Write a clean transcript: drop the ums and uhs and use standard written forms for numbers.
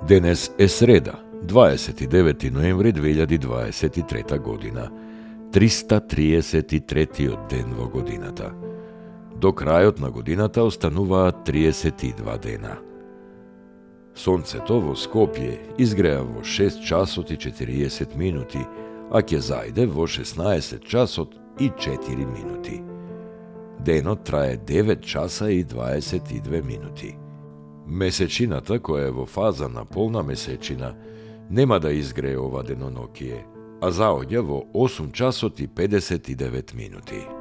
Денес е среда, 29. ноември 2023 година, 333 ден во годината. До крајот на годината остануваат 32 дена. Сонцето во Скопје изгреа во 6 часот и 40 минути, а ќе зајде во 16 часот и 4 минути. Денот трае 9 часа и 22 минути. Месечината, која е во фаза на полна месечина, нема да изгрее ова денонокие, а заоѓа во 8 часот и 59 минути.